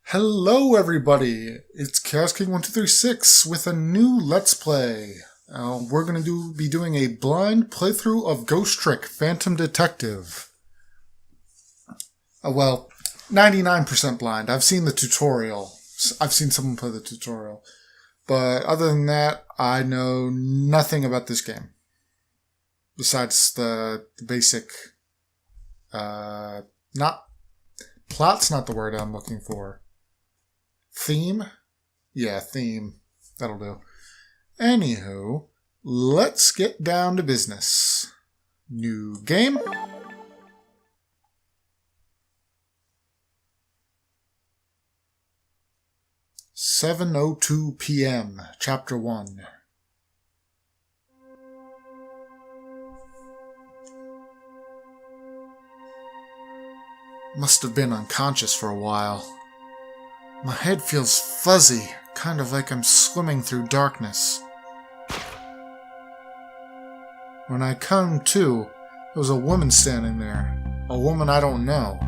Hello everybody, it's Chaos King 1236 with a new Let's Play. We're going to be doing a blind playthrough of Ghost Trick Phantom Detective. Well, 99% blind. I've seen the tutorial. I've seen someone play the tutorial. But other than that, I know nothing about this game. Besides the basic... Plot's not the word I'm looking for. Theme? Yeah, theme. That'll do. Anywho, let's get down to business. New game. "7:02 p.m. Chapter 1. Must have been unconscious for a while. My head feels fuzzy, kind of like I'm swimming through darkness. When I come to, there was a woman standing there. A woman I don't know.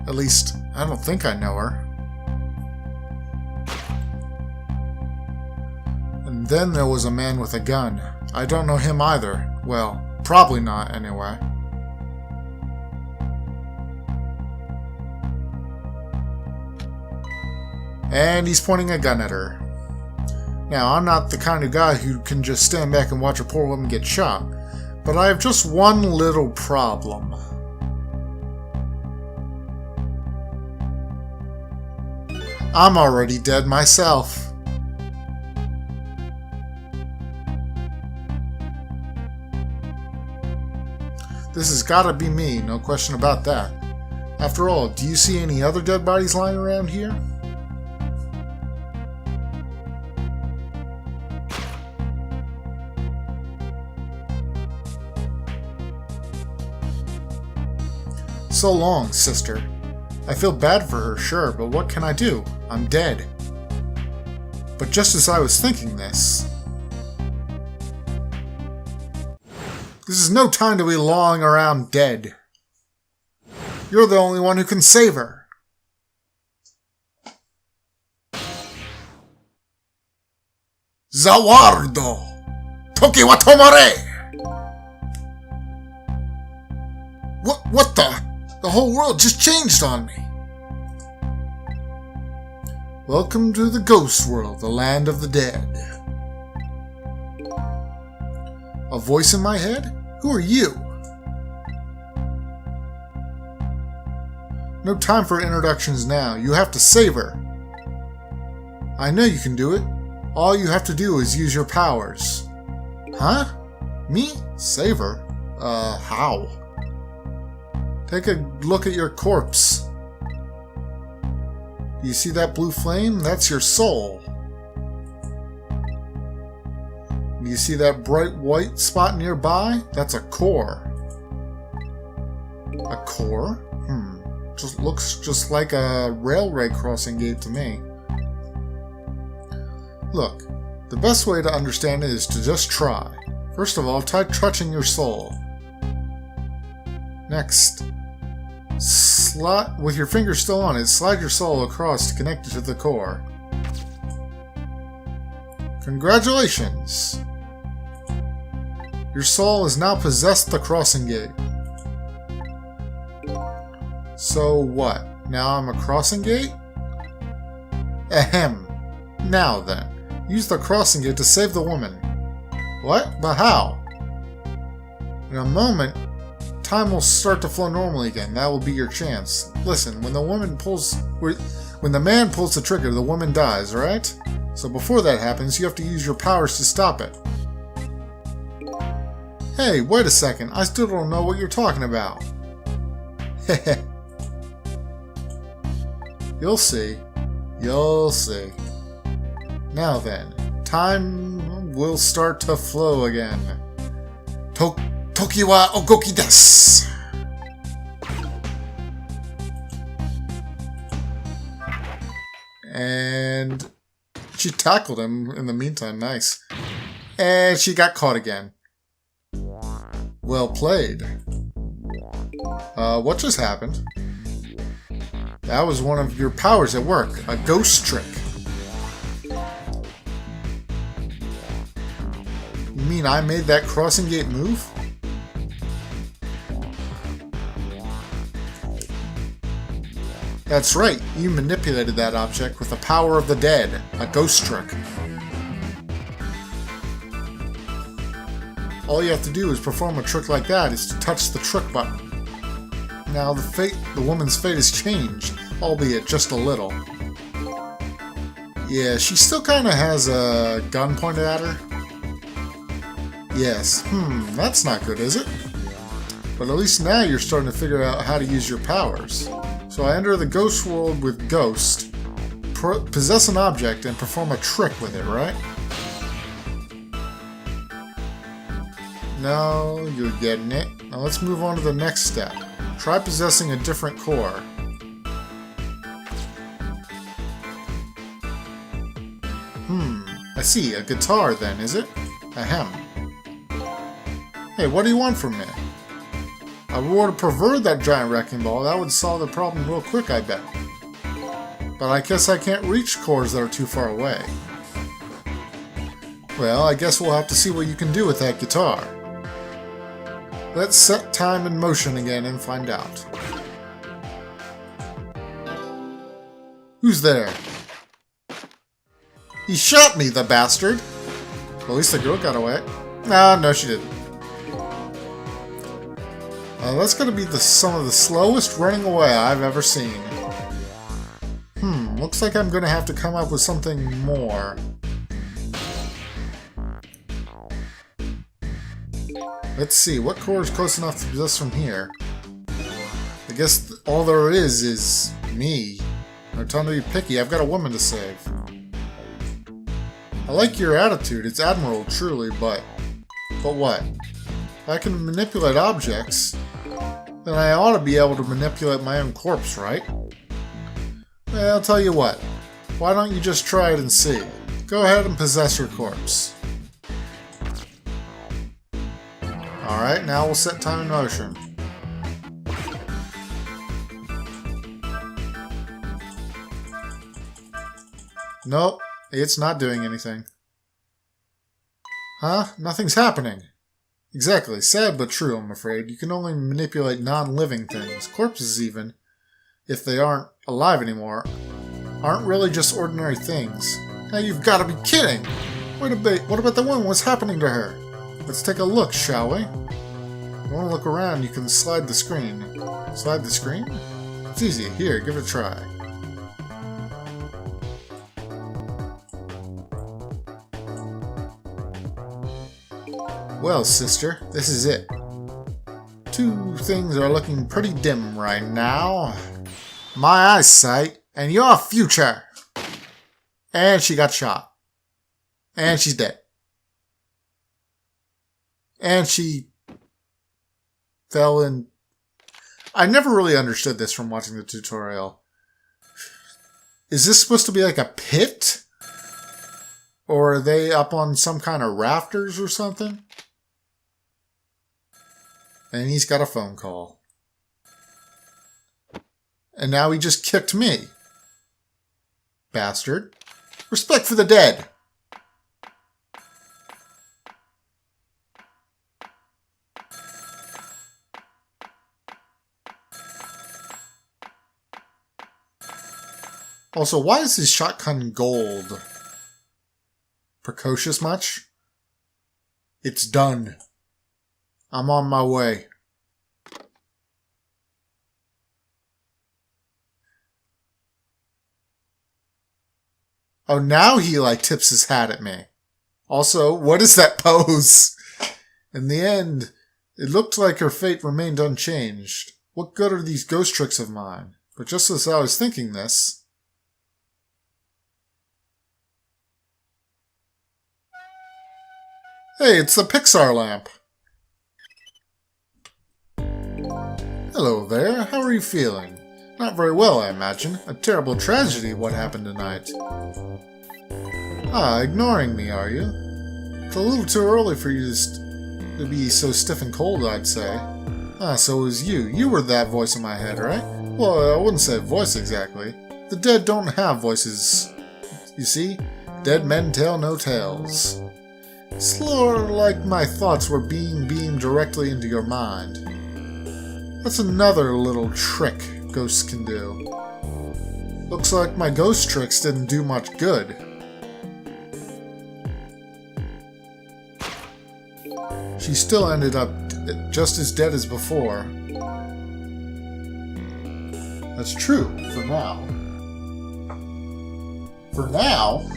At least, I don't think I know her. And then there was a man with a gun. I don't know him either. Well, probably not anyway. And he's pointing a gun at her. Now, I'm not the kind of guy who can just stand back and watch a poor woman get shot, but I have just one little problem. I'm already dead myself. This has gotta be me, no question about that. After all, do you see any other dead bodies lying around here? So long, sister. I feel bad for her, sure, but what can I do? I'm dead. But just as I was thinking this... This is no time to be lolling around dead. You're the only one who can save her. Zawardo! Toki wa tomare! What the? The whole world just changed on me. Welcome to the ghost world, the land of the dead. A voice in my head? Who are you? No time for introductions now. You have to save her. I know you can do it. All you have to do is use your powers. Huh? Me? Save her? How? Take a look at your corpse. Do you see that blue flame? That's your soul. Do you see that bright white spot nearby? That's a core. A core? Just looks just like a railway crossing gate to me. Look, the best way to understand it is to just try. First of all, try touching your soul. Next, with your finger still on it, slide your soul across to connect it to the core. Congratulations! Your soul has now possessed the crossing gate. So what? Now I'm a crossing gate? Ahem. Now then, use the crossing gate to save the woman. What? But how? In a moment, time will start to flow normally again. That will be your chance. Listen, when the man pulls the trigger, the woman dies, right? So before that happens, you have to use your powers to stop it. Hey, wait a second. I still don't know what you're talking about. Heh. You'll see. You'll see. Now then, time will start to flow again. Toki wa ogoki desu! And she tackled him in the meantime, nice. And she got caught again. Well played. What just happened? That was one of your powers at work, a ghost trick. You mean I made that crossing gate move? That's right, you manipulated that object with the power of the dead, a ghost trick. All you have to do is perform a trick like that is to touch the trick button. Now the woman's fate has changed, albeit just a little. Yeah, she still kinda has a gun pointed at her. Yes, that's not good, is it? But at least now you're starting to figure out how to use your powers. So I enter the ghost world with Ghost, possess an object, and perform a trick with it, right? No, you're getting it. Now let's move on to the next step. Try possessing a different core. I see. A guitar then, is it? Ahem. Hey, what do you want from me? I would have preferred that giant wrecking ball. That would solve the problem real quick, I bet. But I guess I can't reach cores that are too far away. Well, I guess we'll have to see what you can do with that guitar. Let's set time in motion again and find out. Who's there? He shot me, the bastard! Well, at least the girl got away. No, she didn't. That's gonna be some of the slowest running away I've ever seen. Looks like I'm gonna have to come up with something more. Let's see, what core is close enough to possess from here? I guess all there is me. No time to be picky, I've got a woman to save. I like your attitude, it's admirable, truly, but what? If I can manipulate objects, then I ought to be able to manipulate my own corpse, right? Well, I'll tell you what. Why don't you just try it and see? Go ahead and possess your corpse. Alright, now we'll set time in motion. Nope, it's not doing anything. Huh? Nothing's happening. Exactly. Sad but true, I'm afraid. You can only manipulate non-living things. Corpses even, if they aren't alive anymore, aren't really just ordinary things. Now you've got to be kidding! Wait a bit, what about the woman? What's happening to her? Let's take a look, shall we? If you want to look around, you can slide the screen. Slide the screen? It's easy. Here, give it a try. Well, sister, this is it. Two things are looking pretty dim right now. My eyesight and your future. And she got shot. And she's dead. And she fell in... I never really understood this from watching the tutorial. Is this supposed to be like a pit? Or are they up on some kind of rafters or something? And he's got a phone call. And now he just kicked me. Bastard. Respect for the dead. Also, why is his shotgun gold? Precocious much? It's done. I'm on my way. Oh, now he, like, tips his hat at me. Also, what is that pose? In the end, it looked like her fate remained unchanged. What good are these ghost tricks of mine? But just as I was thinking this... Hey, it's the Pixar lamp! Hello there, how are you feeling? Not very well, I imagine. A terrible tragedy what happened tonight. Ah, ignoring me, are you? It's a little too early for you to be so stiff and cold, I'd say. Ah, so it was you. You were that voice in my head, right? Well, I wouldn't say voice exactly. The dead don't have voices. You see? Dead men tell no tales. It's more like my thoughts were being beamed directly into your mind. That's another little trick ghosts can do. Looks like my ghost tricks didn't do much good. She still ended up just as dead as before. That's true, for now. For now?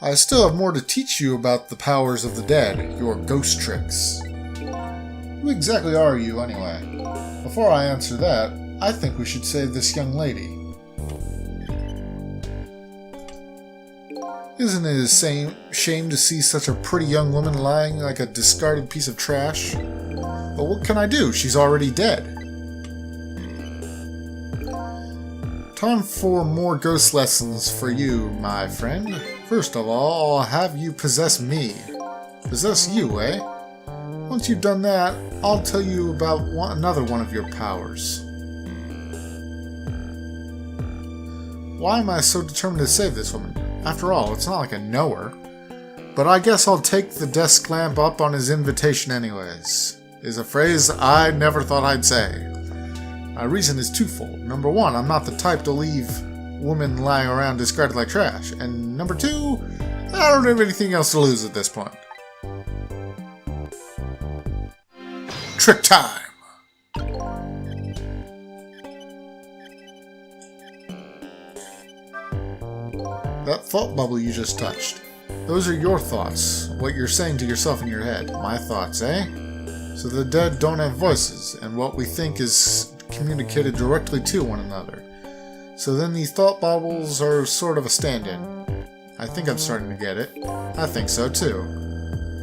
I still have more to teach you about the powers of the dead, your ghost tricks. Who exactly are you, anyway? Before I answer that, I think we should save this young lady. Isn't it a shame to see such a pretty young woman lying like a discarded piece of trash? But what can I do? She's already dead. Time for more ghost lessons for you, my friend. First of all, I'll have you possess me. Possess you, eh? Once you've done that, I'll tell you about another one of your powers. Why am I so determined to save this woman? After all, it's not like I know her. But I guess I'll take the desk lamp up on his invitation anyways. Is a phrase I never thought I'd say. My reason is twofold. Number one, I'm not the type to leave women lying around discarded like trash. And number two, I don't have anything else to lose at this point. Trick time! That thought bubble you just touched. Those are your thoughts, what you're saying to yourself in your head. My thoughts, eh? So the dead don't have voices, and what we think is communicated directly to one another. So then these thought bubbles are sort of a stand-in. I think I'm starting to get it. I think so too.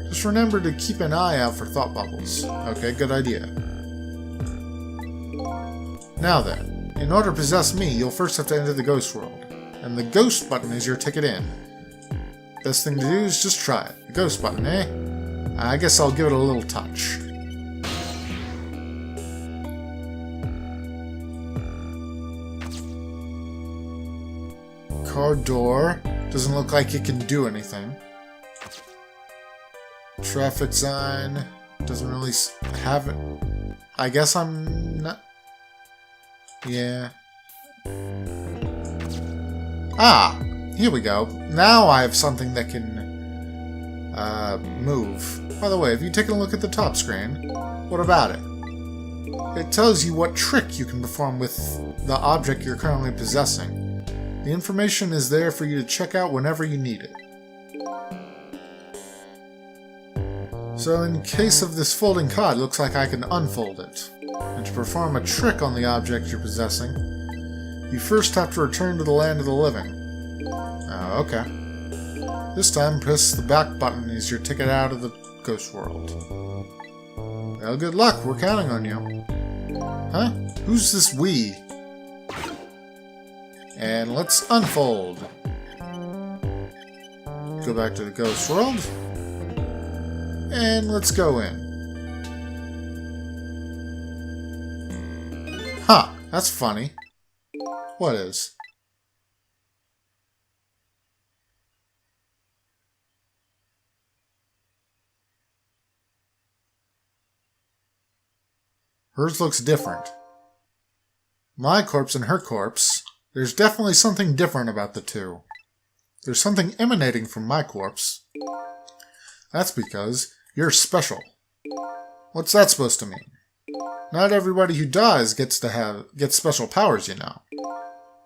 Just remember to keep an eye out for thought bubbles. Okay, good idea. Now then, in order to possess me, you'll first have to enter the ghost world. And the ghost button is your ticket in. Best thing to do is just try it. The ghost button, eh? I guess I'll give it a little touch. Car door. Doesn't look like it can do anything. Traffic sign. Doesn't really have it. I guess I'm not... Yeah. Ah! Here we go. Now I have something that can... move. By the way, have you taken a look at the top screen? What about it? It tells you what trick you can perform with the object you're currently possessing. The information is there for you to check out whenever you need it. So in case of this folding cod, it looks like I can unfold it. And to perform a trick on the object you're possessing, you first have to return to the land of the living. Okay. This time, press the back button as your ticket out of the ghost world. Well, good luck, we're counting on you. Huh? Who's this we? And let's unfold. Go back to the ghost world. And let's go in. Huh, that's funny. What is? Hers looks different. My corpse and her corpse, there's definitely something different about the two. There's something emanating from my corpse. That's because you're special. What's that supposed to mean? Not everybody who dies gets special powers, you know.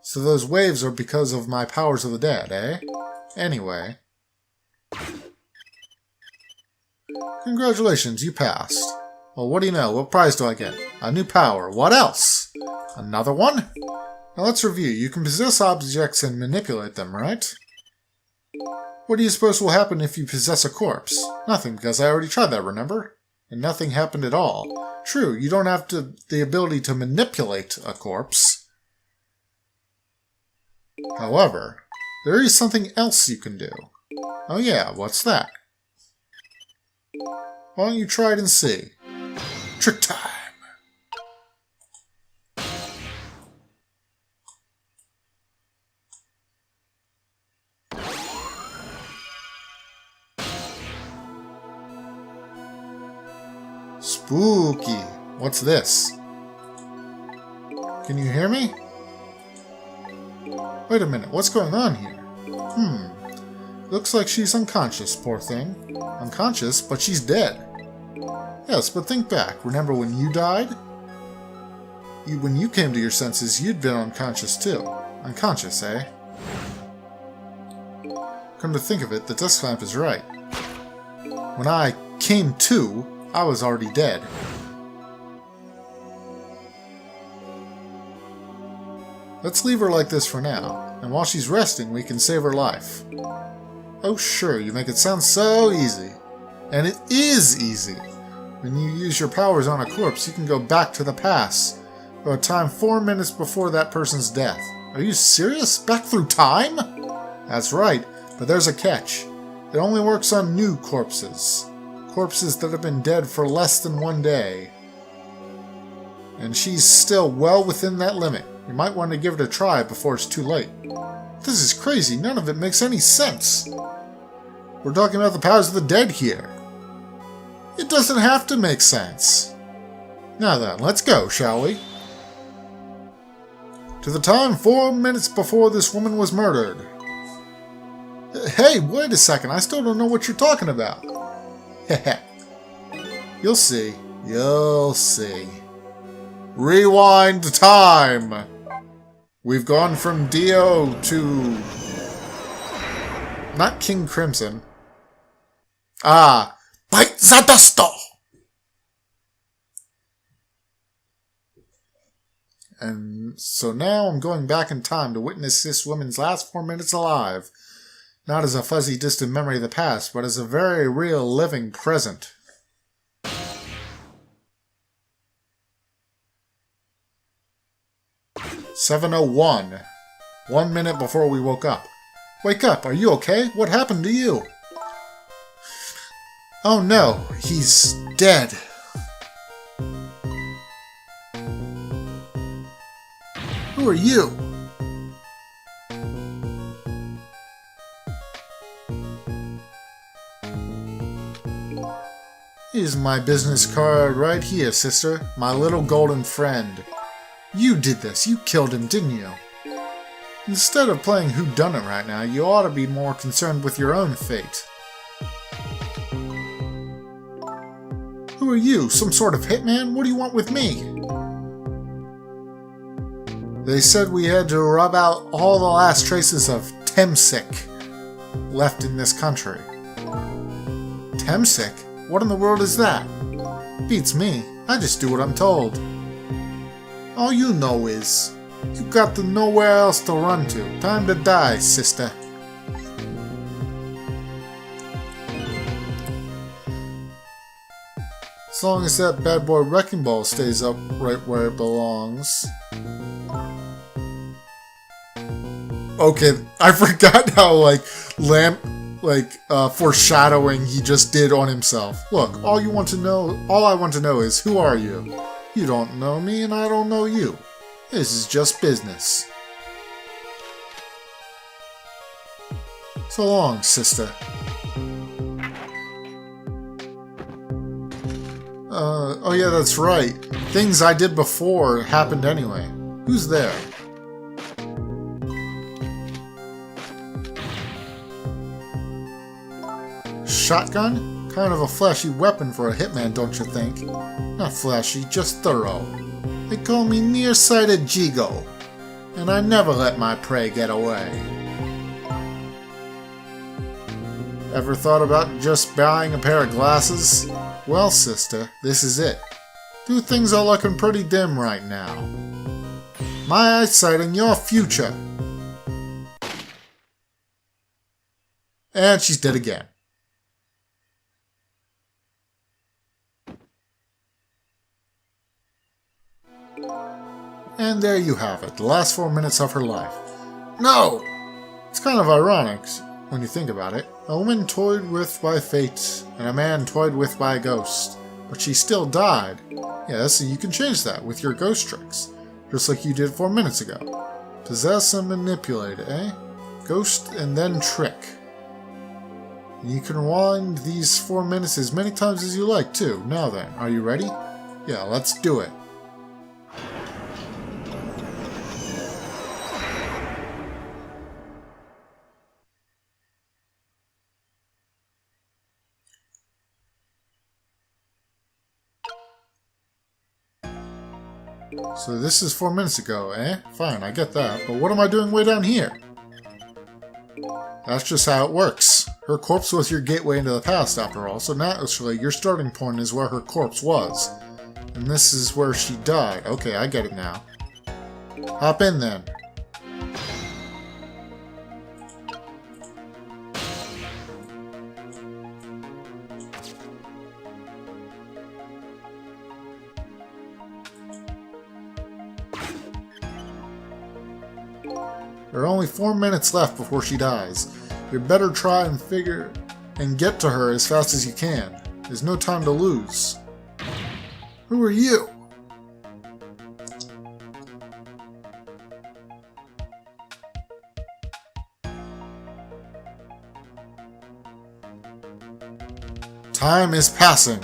So those waves are because of my powers of the dead, eh? Anyway. Congratulations, you passed. Well, what do you know? What prize do I get? A new power. What else? Another one? Now let's review. You can possess objects and manipulate them, right? What do you suppose will happen if you possess a corpse? Nothing, because I already tried that, remember? And nothing happened at all. True, you don't have the ability to manipulate a corpse. However, there is something else you can do. Oh yeah, what's that? Why don't you try it and see? Trick time! Spooky. What's this? Can you hear me? Wait a minute, what's going on here? Looks like she's unconscious, poor thing. Unconscious, but she's dead. Yes, but think back. Remember when you died? When you came to your senses, you'd been unconscious too. Unconscious, eh? Come to think of it, the desk lamp is right. When I came to, I was already dead. Let's leave her like this for now, and while she's resting, we can save her life. Oh sure, you make it sound so easy. And it is easy. When you use your powers on a corpse, you can go back to the past, or a time 4 minutes before that person's death. Are you serious? Back through time? That's right, but there's a catch. It only works on new corpses. Corpses that have been dead for less than 1 day. And she's still well within that limit. You might want to give it a try before it's too late. This is crazy. None of it makes any sense. We're talking about the powers of the dead here. It doesn't have to make sense. Now then, let's go, shall we? To the time 4 minutes before this woman was murdered. Hey, wait a second. I still don't know what you're talking about. You'll see. You'll see. Rewind time! We've gone from Dio to... not King Crimson. Ah, Bite the Dust! And so now I'm going back in time to witness this woman's last 4 minutes alive. Not as a fuzzy distant memory of the past, but as a very real living present. "7:01. 1 minute before we woke up. Wake up, are you okay? What happened to you?" "Oh no, he's dead." "Who are you?" "Here's my business card right here, sister. My little golden friend. You did this. You killed him, didn't you? Instead of playing whodunit right now, you ought to be more concerned with your own fate." "Who are you? Some sort of hitman? What do you want with me?" "They said we had to rub out all the last traces of Temsic left in this country." "Temsic? What in the world is that?" "Beats me. I just do what I'm told." "All you know is, you got to nowhere else to run to. Time to die, sister." As long as that bad boy Wrecking Ball stays up right where it belongs. Okay, I forgot how, foreshadowing he just did on himself. Look, all I want to know is, who are you? You don't know me and I don't know you. This is just business. So long, sister. Oh yeah, that's right. Things I did before happened anyway. Who's there? Shotgun? Kind of a flashy weapon for a hitman, don't you think? Not flashy, just thorough. They call me nearsighted Jigo, and I never let my prey get away. Ever thought about just buying a pair of glasses? Well, sister, this is it. Two things are looking pretty dim right now. My eyesight and your future. And she's dead again. And there you have it, the last 4 minutes of her life. No! It's kind of ironic, when you think about it. A woman toyed with by fate, and a man toyed with by a ghost. But she still died. Yeah, so you can change that with your ghost tricks, just like you did 4 minutes ago. Possess and manipulate, eh? Ghost and then trick. You can rewind these 4 minutes as many times as you like, too. Now then, are you ready? Yeah, let's do it. So this is 4 minutes ago, eh? Fine, I get that. But what am I doing way down here? That's just how it works. Her corpse was your gateway into the past, after all, so naturally your starting point is where her corpse was. And this is where she died. Okay, I get it now. Hop in then. There are only 4 minutes left before she dies. You better try and get to her as fast as you can. There's no time to lose. Who are you? Time is passing.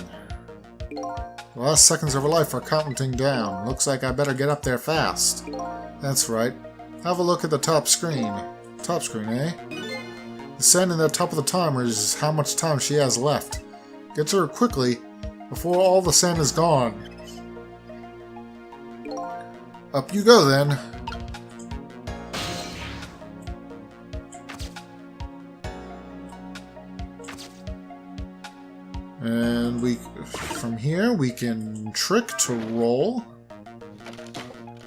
The last seconds of her life are counting down. Looks like I better get up there fast. That's right. Have a look at the top screen. Top screen, eh? The sand in the top of the timer is how much time she has left. Get to her quickly, before all the sand is gone. Up you go, then. And from here, we can trick to roll.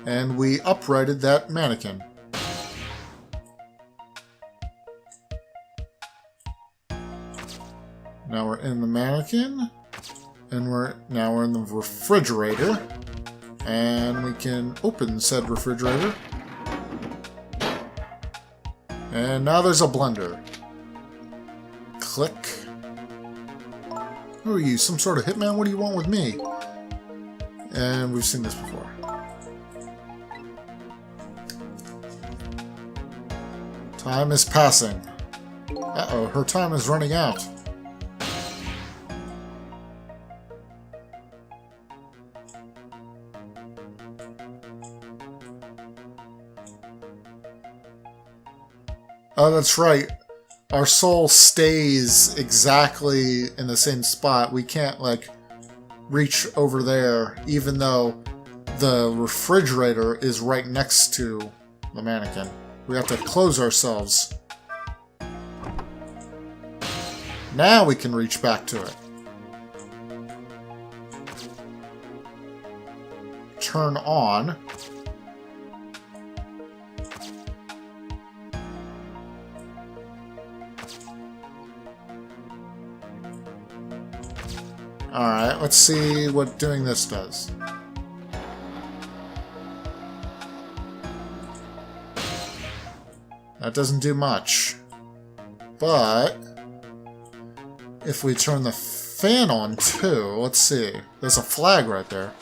And we uprighted that mannequin. Now we're in the mannequin, and now we're in the refrigerator, and we can open said refrigerator. And now there's a blender. Click. Who are you, some sort of hitman? What do you want with me? And we've seen this before. Time is passing. Uh-oh, her time is running out. Oh, that's right. Our soul stays exactly in the same spot. We can't, like, reach over there, even though the refrigerator is right next to the mannequin. We have to close ourselves. Now we can reach back to it. Turn on. Alright, let's see what doing this does. That doesn't do much. But if we turn the fan on too, let's see. There's a flag right there.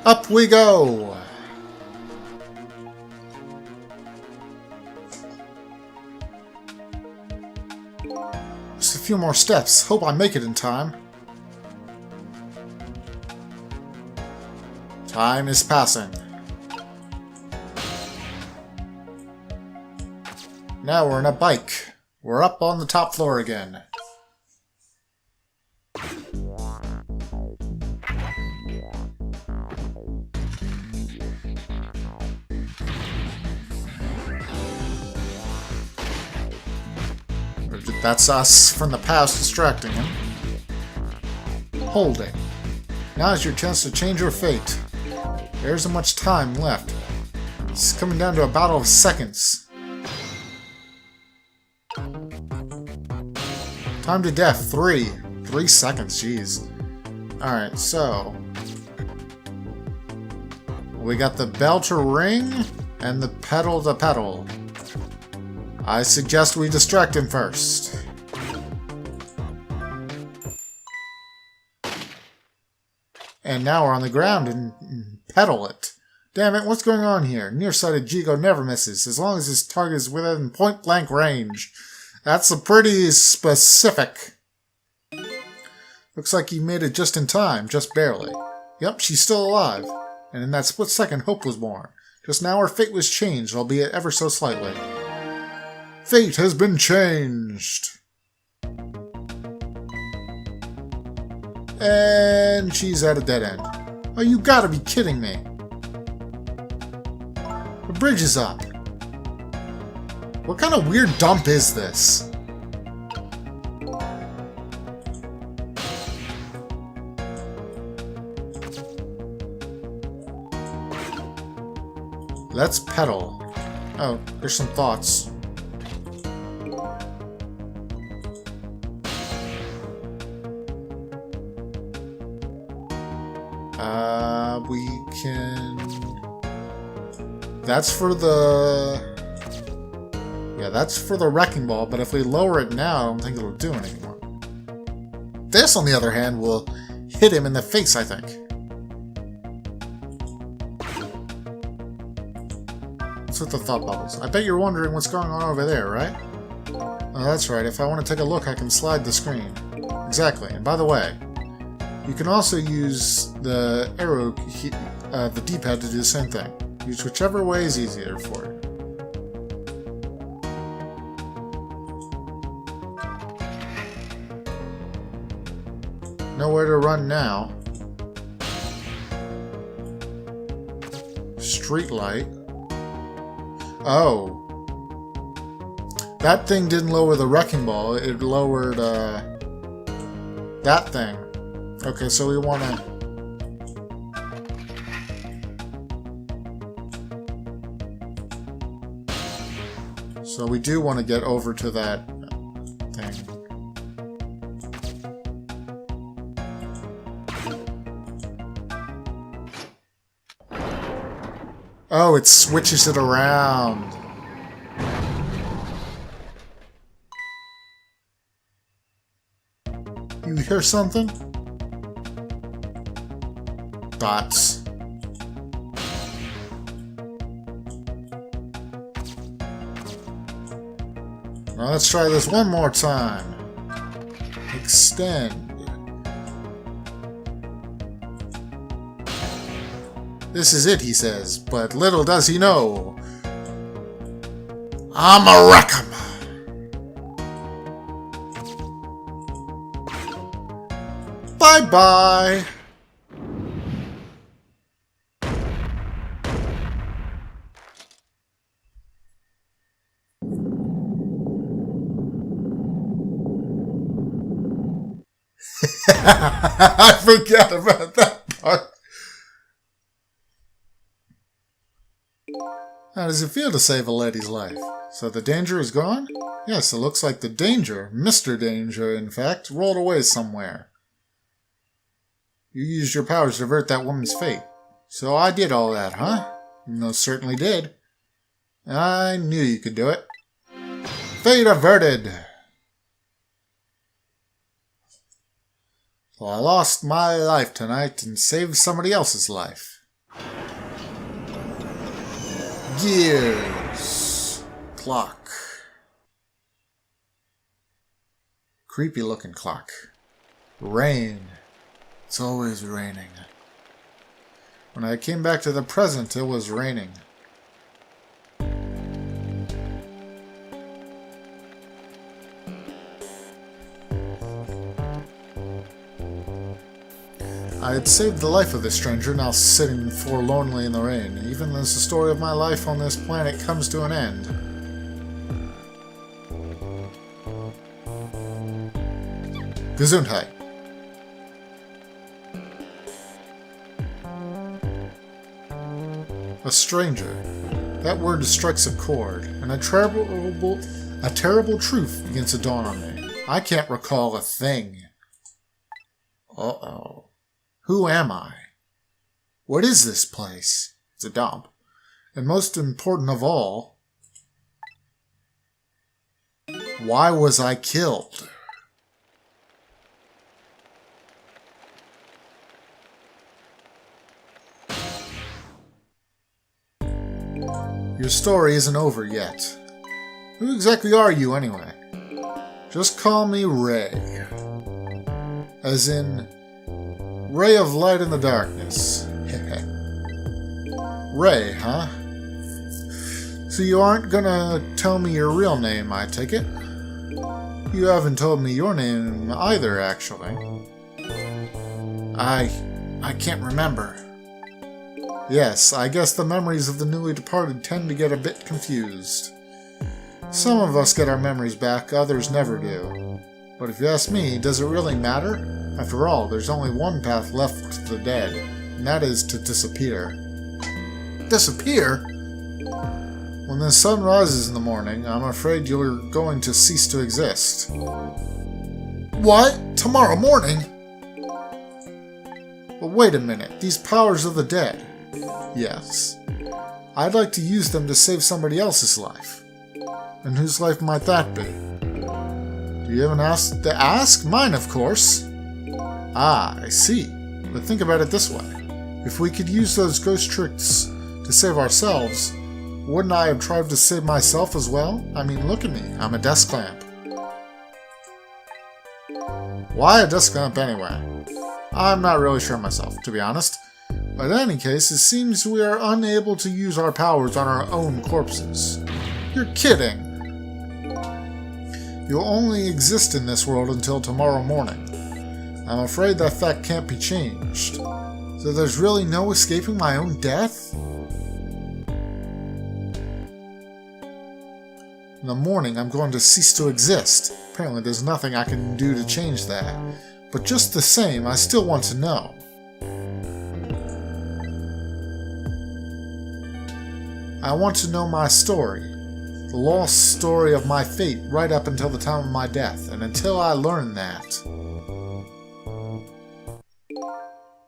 Up we go! Just a few more steps. Hope I make it in time. Time is passing. Now we're in a bike. We're up on the top floor again. That's us from the past distracting him. Holding. Now is your chance to change your fate. There isn't much time left. It's coming down to a battle of seconds. Time to death, 3. 3 seconds, jeez. Alright, so... we got the bell to ring, and the pedal to pedal. I suggest we distract him first. And now we're on the ground and pedal it. Damn it, what's going on here? Nearsighted Jigo never misses, as long as his target is within point-blank range. That's a pretty specific. Looks like he made it just in time, just barely. Yep, she's still alive. And in that split second, hope was born. Just now her fate was changed, albeit ever so slightly. Fate has been changed! And she's at a dead end. Oh, you gotta be kidding me! The bridge is up. What kind of weird dump is this? Let's pedal. Oh, there's some thoughts. We can... That's for the... Yeah, that's for the wrecking ball, but if we lower it now, I don't think it'll do anymore. This, on the other hand, will hit him in the face, I think. What's with the thought bubbles? I bet you're wondering what's going on over there, right? Oh, that's right. If I want to take a look, I can slide the screen. Exactly. And by the way, you can also use the arrow, the D-pad to do the same thing. Use whichever way is easier for you. Nowhere to run now. Street light. Oh. That thing didn't lower the wrecking ball, it lowered, that thing. Okay, so we want to... So we do want to get over to that thing. Oh, it switches it around. You hear something? Dots. Now let's try this one more time. Extend. This is it, he says, but little does he know. I'm a wreck 'em. Bye-bye. I forgot about that part. How does it feel to save a lady's life? So the danger is gone? Yes, it looks like the danger, Mr. Danger, in fact, rolled away somewhere. You used your powers to avert that woman's fate. So I did all that, huh? Most certainly did. I knew you could do it. Fate averted! So I lost my life tonight and saved somebody else's life. Gears. Clock. Creepy looking clock. Rain. It's always raining. When I came back to the present, it was raining. I had saved the life of this stranger, now sitting forlornly in the rain, even as the story of my life on this planet comes to an end. Gesundheit. A stranger. That word strikes a chord, and a terrible truth begins to dawn on me. I can't recall a thing. Uh-oh. Who am I? What is this place? It's a dump. And most important of all, why was I killed? Your story isn't over yet. Who exactly are you anyway? Just call me Ray. As in, ray of light in the darkness. Ray, huh? So you aren't gonna tell me your real name, I take it? You haven't told me your name either, actually. I can't remember. Yes, I guess the memories of the newly departed tend to get a bit confused. Some of us get our memories back, others never do. But if you ask me, does it really matter? After all, there's only one path left to the dead, and that is to disappear. Disappear? When the sun rises in the morning, I'm afraid you're going to cease to exist. What? Tomorrow morning? But wait a minute, these powers of the dead. Yes. I'd like to use them to save somebody else's life. And whose life might that be? Do you even ask to ask? Mine, of course. Ah, I see. But think about it this way. If we could use those ghost tricks to save ourselves, wouldn't I have tried to save myself as well? I mean, look at me. I'm a desk lamp. Why a desk lamp anyway? I'm not really sure myself, to be honest. But in any case, it seems we are unable to use our powers on our own corpses. You're kidding! You'll only exist in this world until tomorrow morning. I'm afraid that fact can't be changed. So there's really no escaping my own death? In the morning, I'm going to cease to exist. Apparently there's nothing I can do to change that. But just the same, I still want to know. I want to know my story. The lost story of my fate right up until the time of my death. And until I learn that,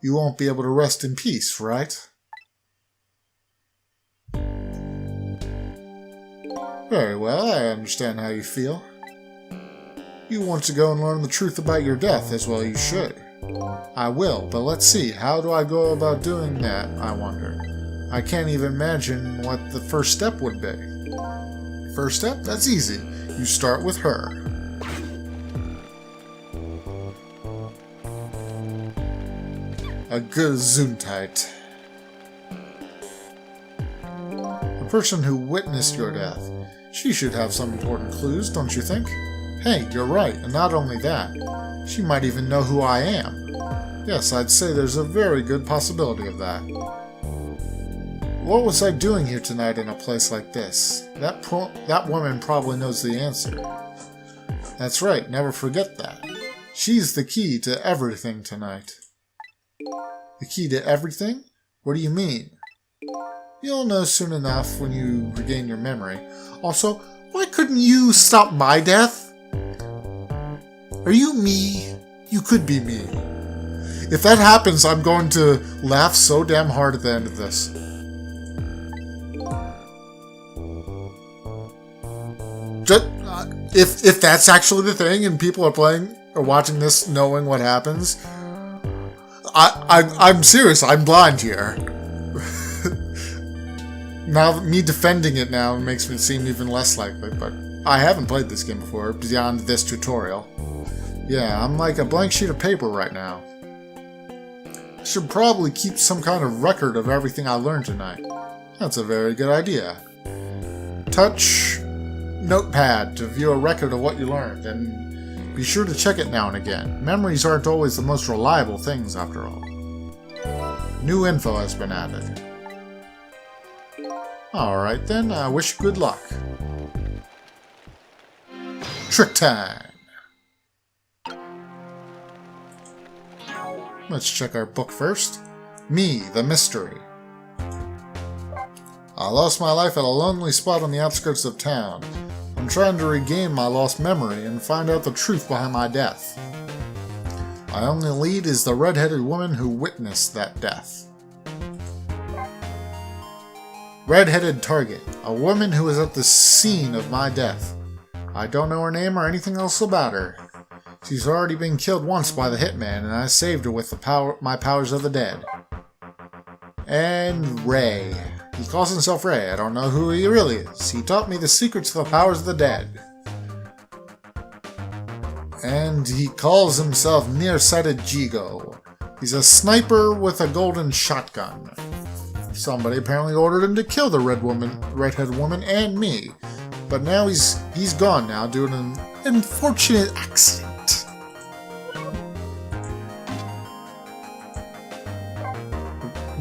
you won't be able to rest in peace, right? Very well, I understand how you feel. You want to go and learn the truth about your death, as well you should. I will, but let's see, how do I go about doing that, I wonder? I can't even imagine what the first step would be. First step? That's easy. You start with her. A Gesundheit. The person who witnessed your death. She should have some important clues, don't you think? Hey, you're right, and not only that, she might even know who I am. Yes, I'd say there's a very good possibility of that. What was I doing here tonight in a place like this? That woman probably knows the answer. That's right, never forget that. She's the key to everything tonight. The key to everything? What do you mean? You'll know soon enough when you regain your memory. Also, why couldn't you stop my death? Are you me? You could be me. If that happens, I'm going to laugh so damn hard at the end of this. Just, if that's actually the thing and people are playing or watching this knowing what happens, I'm serious, I'm blind here. Now, me defending it now makes it seem even less likely, but I haven't played this game before, beyond this tutorial. Yeah, I'm like a blank sheet of paper right now. I should probably keep some kind of record of everything I learned tonight. That's a very good idea. Touch Notepad to view a record of what you learned, and be sure to check it now and again. Memories aren't always the most reliable things, after all. New info has been added. Alright then, I wish you good luck. Trick time! Let's check our book first. Me, the Mystery. I lost my life at a lonely spot on the outskirts of town. I'm trying to regain my lost memory and find out the truth behind my death. My only lead is the red-headed woman who witnessed that death. Red-headed target. A woman who was at the scene of my death. I don't know her name or anything else about her. She's already been killed once by the hitman, and I saved her with my powers of the dead. And Ray. He calls himself Ray. I don't know who he really is. He taught me the secrets of the powers of the dead. And he calls himself Nearsighted Jigo. He's a sniper with a golden shotgun. Somebody apparently ordered him to kill the redheaded woman and me. But now he's gone now due to an unfortunate accident.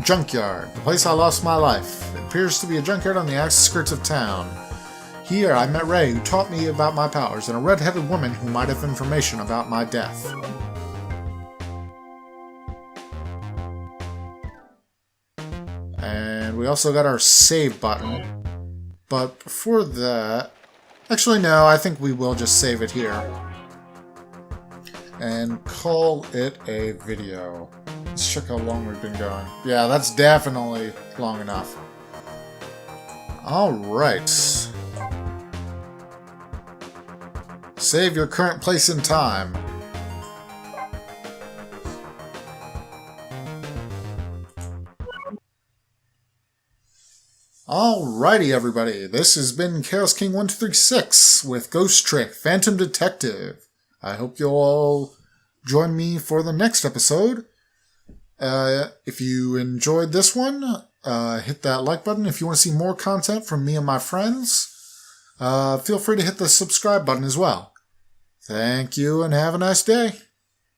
Junkyard, the place I lost my life. It appears to be a junkyard on the outskirts of town. Here I met Ray, who taught me about my powers, and a red-headed woman who might have information about my death. And we also got our save button. But before that... Actually, no, I think we will just save it here. And call it a video. Let's check how long we've been going. Yeah, that's definitely long enough. Alright. Save your current place in time. Alrighty, everybody. This has been Chaos King 1236 with Ghost Trick, Phantom Detective. I hope you'll all join me for the next episode. If you enjoyed this one, hit that like button. If you want to see more content from me and my friends, feel free to hit the subscribe button as well. Thank you and have a nice day.